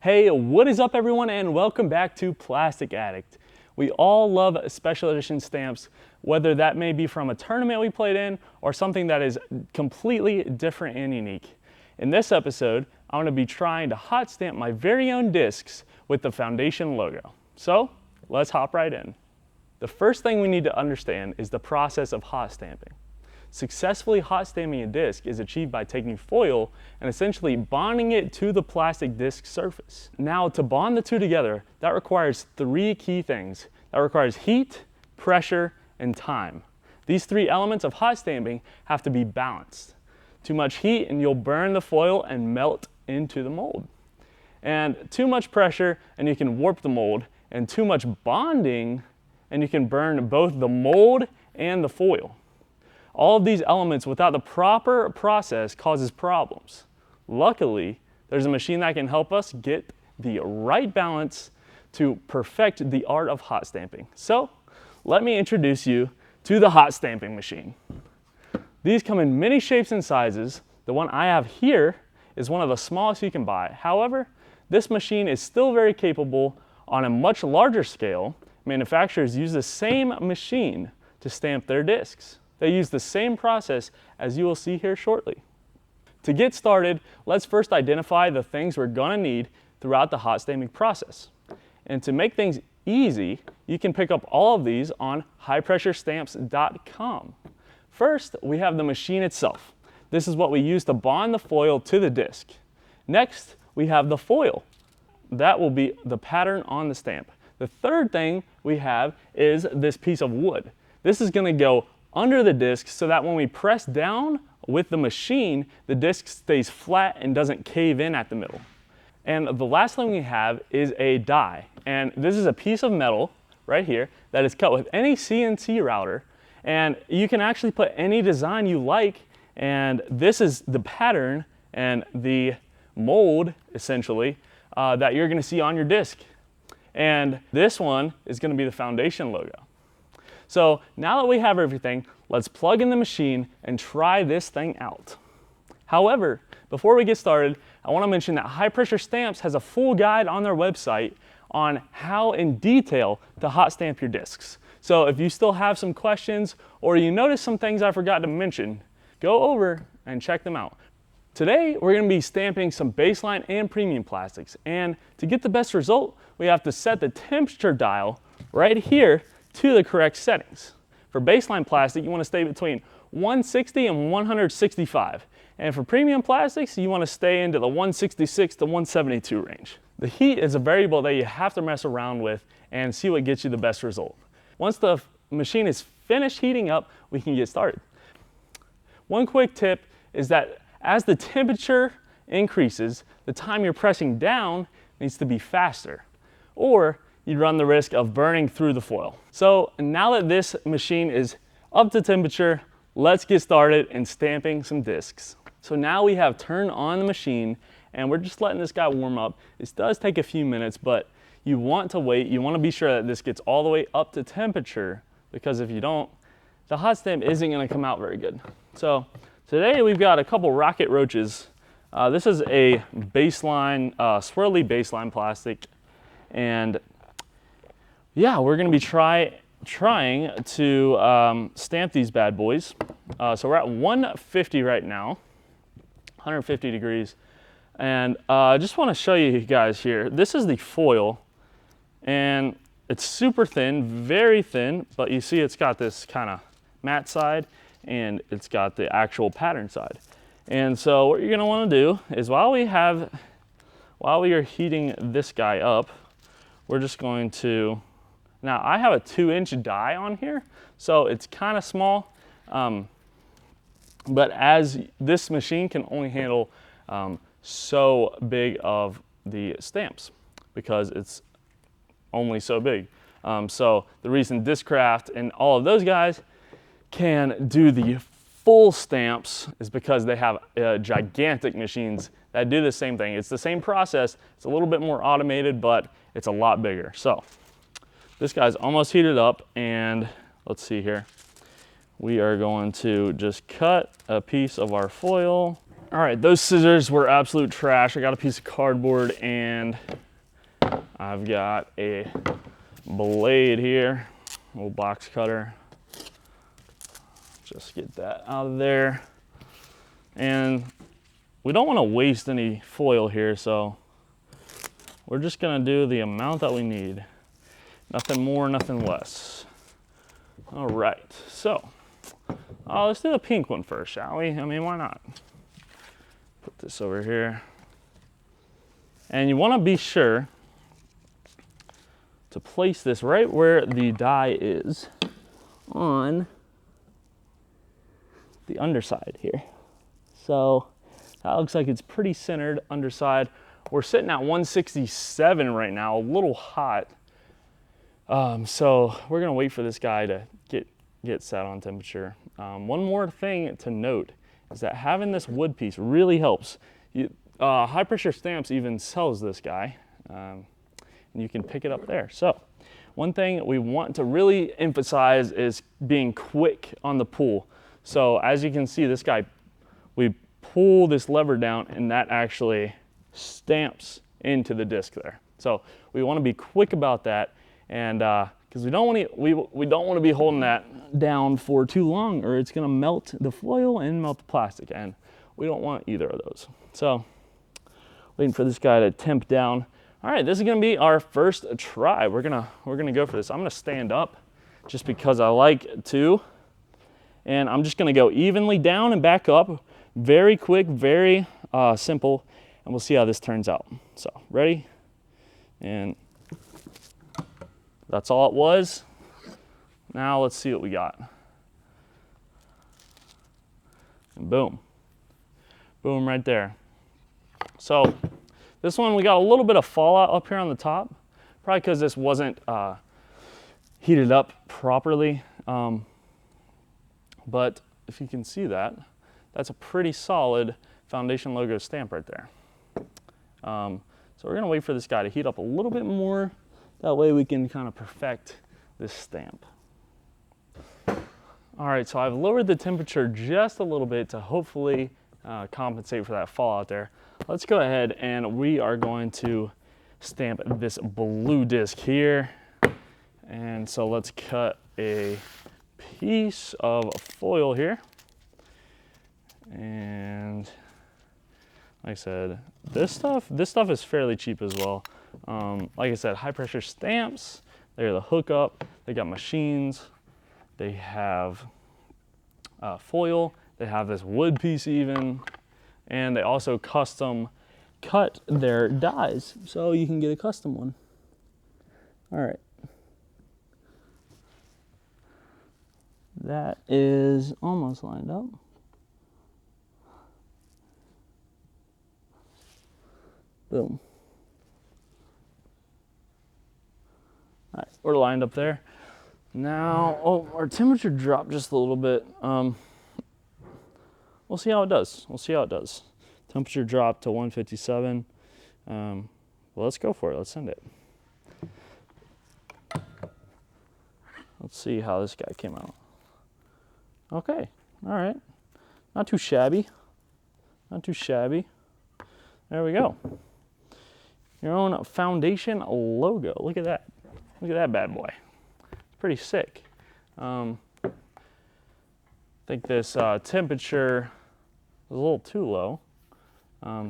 Hey, what is up everyone, and welcome back to Plastic Addict. We all love special edition stamps, whether that may be from a tournament we played in or something that is completely different and unique. In this episode, I'm going to be trying to hot stamp my very own discs with the Foundation logo. So, let's hop right in. The first thing we need to understand is the process of hot stamping. Successfully hot stamping a disc is achieved by taking foil and essentially bonding it to the plastic disc surface. Now, to bond the two together, that requires three key things. That requires heat, pressure, and time. These three elements of hot stamping have to be balanced. Too much heat and you'll burn the foil and melt into the mold. And too much pressure and you can warp the mold, and too much bonding and you can burn both the mold and the foil. All of these elements without the proper process causes problems. Luckily, there's a machine that can help us get the right balance to perfect the art of hot stamping. So, let me introduce you to the hot stamping machine. These come in many shapes and sizes. The one I have here is one of the smallest you can buy. However, this machine is still very capable on a much larger scale. Manufacturers use the same machine to stamp their discs. They use the same process as you will see here shortly. To get started, let's first identify the things we're going to need throughout the hot stamping process. And to make things easy, you can pick up all of these on highpressurestamps.com. First, we have the machine itself. This is what we use to bond the foil to the disc. Next, we have the foil. That will be the pattern on the stamp. The third thing we have is this piece of wood. This is going to go under the disc so that when we press down with the machine, the disc stays flat and doesn't cave in at the middle. And the last thing we have is a die. And this is a piece of metal right here that is cut with any CNC router. And you can actually put any design you like. And this is the pattern and the mold, essentially, that you're going to see on your disc. And this one is going to be the Foundation logo. So now that we have everything, let's plug in the machine and try this thing out. However, before we get started, I want to mention that High Pressure Stamps has a full guide on their website on how in detail to hot stamp your discs. So if you still have some questions or you notice some things I forgot to mention, go over and check them out. Today, we're going to be stamping some baseline and premium plastics. And to get the best result, we have to set the temperature dial right here to the correct settings. For baseline plastic, you want to stay between 160 and 165. And for premium plastics, you want to stay into the 166 to 172 range. The heat is a variable that you have to mess around with and see what gets you the best result. Once the machine is finished heating up, we can get started. One quick tip is that as the temperature increases, the time you're pressing down needs to be faster, or you'd run the risk of burning through the foil. So now that this machine is up to temperature, let's get started in stamping some discs. So now we have turned on the machine and we're just letting this guy warm up. This does take a few minutes, but you want to wait. You want to be sure that this gets all the way up to temperature, because if you don't, the hot stamp isn't going to come out very good. So today we've got a couple rocket roaches. This is a baseline, swirly baseline plastic, and yeah, we're going to be trying to stamp these bad boys. So we're at 150 right now, 150 degrees. And I just want to show you guys here. This is the foil, and it's super thin, very thin, but you see it's got this kind of matte side, and it's got the actual pattern side. And so what you're going to want to do is while we are heating this guy up, we're just going to, now I have a 2-inch die on here, so it's kind of small, but as this machine can only handle so big of the stamps because it's only so big. So the reason Discraft and all of those guys can do the full stamps is because they have gigantic machines that do the same thing. It's the same process. It's a little bit more automated, but it's a lot bigger. So this guy's almost heated up, and let's see here. We are going to just cut a piece of our foil All right, those scissors were absolute trash. I got a piece of cardboard and I've got a blade here, a little box cutter. Just get that out of there. And we don't want to waste any foil here, so we're just gonna do the amount that we need. Nothing more, nothing less. All right, so let's do the pink one first, shall we? I mean, why not? Put this over here. And you want to be sure to place this right where the die is on the underside here. So that looks like it's pretty centered underside. We're sitting at 167 right now, a little hot. So we're gonna wait for this guy to get set on temperature. One more thing to note is that having this wood piece really helps. High pressure stamps even sells this guy, and you can pick it up there. So one thing we want to really emphasize is being quick on the pull. So as you can see, this guy, we pull this lever down and that actually stamps into the disc there. So we want to be quick about that, and because we don't want to be holding that down for too long, or it's going to melt the foil and melt the plastic, and we don't want either of those. So waiting for this guy to temp down. All right, this is going to be our first try. We're gonna go for this. I'm going to stand up just because I like to, and I'm just going to go evenly down and back up, very quick, very simple, and we'll see how this turns out. So ready, and that's all it was. Now let's see what we got. And boom. Boom right there. So this one, we got a little bit of fallout up here on the top, probably because this wasn't heated up properly. But if you can see that, that's a pretty solid Foundation logo stamp right there. So we're gonna wait for this guy to heat up a little bit more. That way we can kind of perfect this stamp. All right, so I've lowered the temperature just a little bit to hopefully compensate for that fallout there. Let's go ahead and we are going to stamp this blue disc here. And so let's cut a piece of foil here. And like I said, this stuff is fairly cheap as well. Like I said, high pressure stamps, they're the hookup, they got machines, they have foil, they have this wood piece even, and they also custom cut their dies, so you can get a custom one. All right. That is almost lined up. Boom. All right, we're lined up there. Now, our temperature dropped just a little bit. We'll see how it does. We'll see how it does. Temperature dropped to 157. Well, let's go for it. Let's send it. Let's see how this guy came out. Okay, all right. Not too shabby. Not too shabby. There we go. Your own Foundation logo. Look at that. Look at that bad boy. It's pretty sick. I think this temperature was a little too low.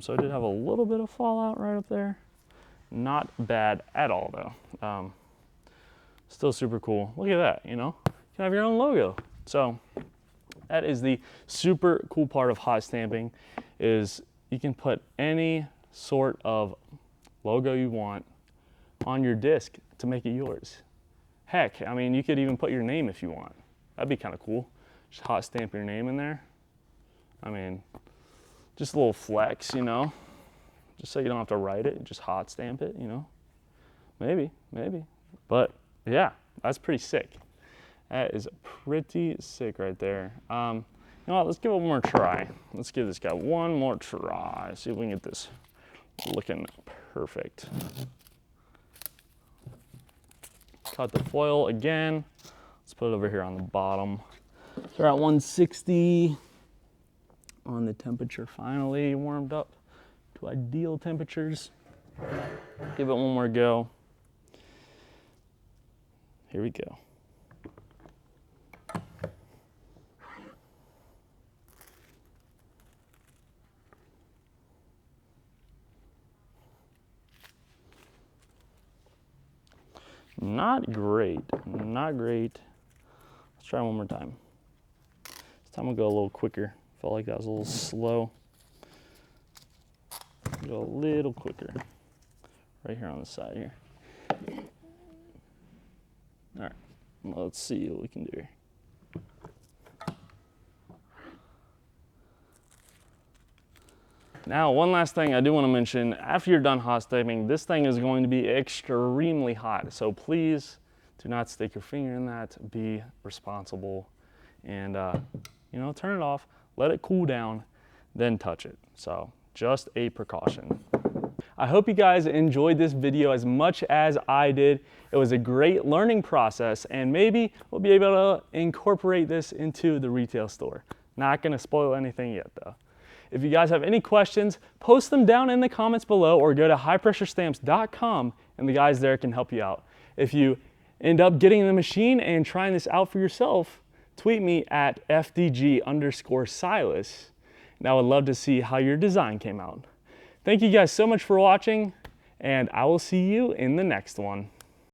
So I did have a little bit of fallout right up there. Not bad at all though. Still super cool. Look at that, you know? You can have your own logo. So that is the super cool part of hot stamping, is you can put any sort of logo you want on your disc to make it yours. Heck, I mean, you could even put your name if you want. That'd be kind of cool. Just hot stamp your name in there. I mean, just a little flex, you know? Just so you don't have to write it, just hot stamp it, you know? Maybe. But yeah, that's pretty sick. That is pretty sick right there. You know what, let's give it one more try. Let's give this guy one more try. See if we can get this looking perfect. Cut the foil again. Let's put it over here on the bottom. So we're at 160. on the temperature finally warmed up to ideal temperatures. Give it one more go. Here we go. Not great, not great. Let's try one more time. This time we'll go a little quicker. Felt like that was a little slow. Go a little quicker. Right here on the side here. All right, well, let's see what we can do here. Now, one last thing I do want to mention, after you're done hot stepping, this thing is going to be extremely hot. So please do not stick your finger in that. Be responsible and, you know, turn it off, let it cool down, then touch it. So just a precaution. I hope you guys enjoyed this video as much as I did. It was a great learning process, and maybe we'll be able to incorporate this into the retail store. Not going to spoil anything yet though. If you guys have any questions, post them down in the comments below or go to highpressurestamps.com and the guys there can help you out. If you end up getting the machine and trying this out for yourself, tweet me at FDG_Silas, and I would love to see how your design came out. Thank you guys so much for watching, and I will see you in the next one.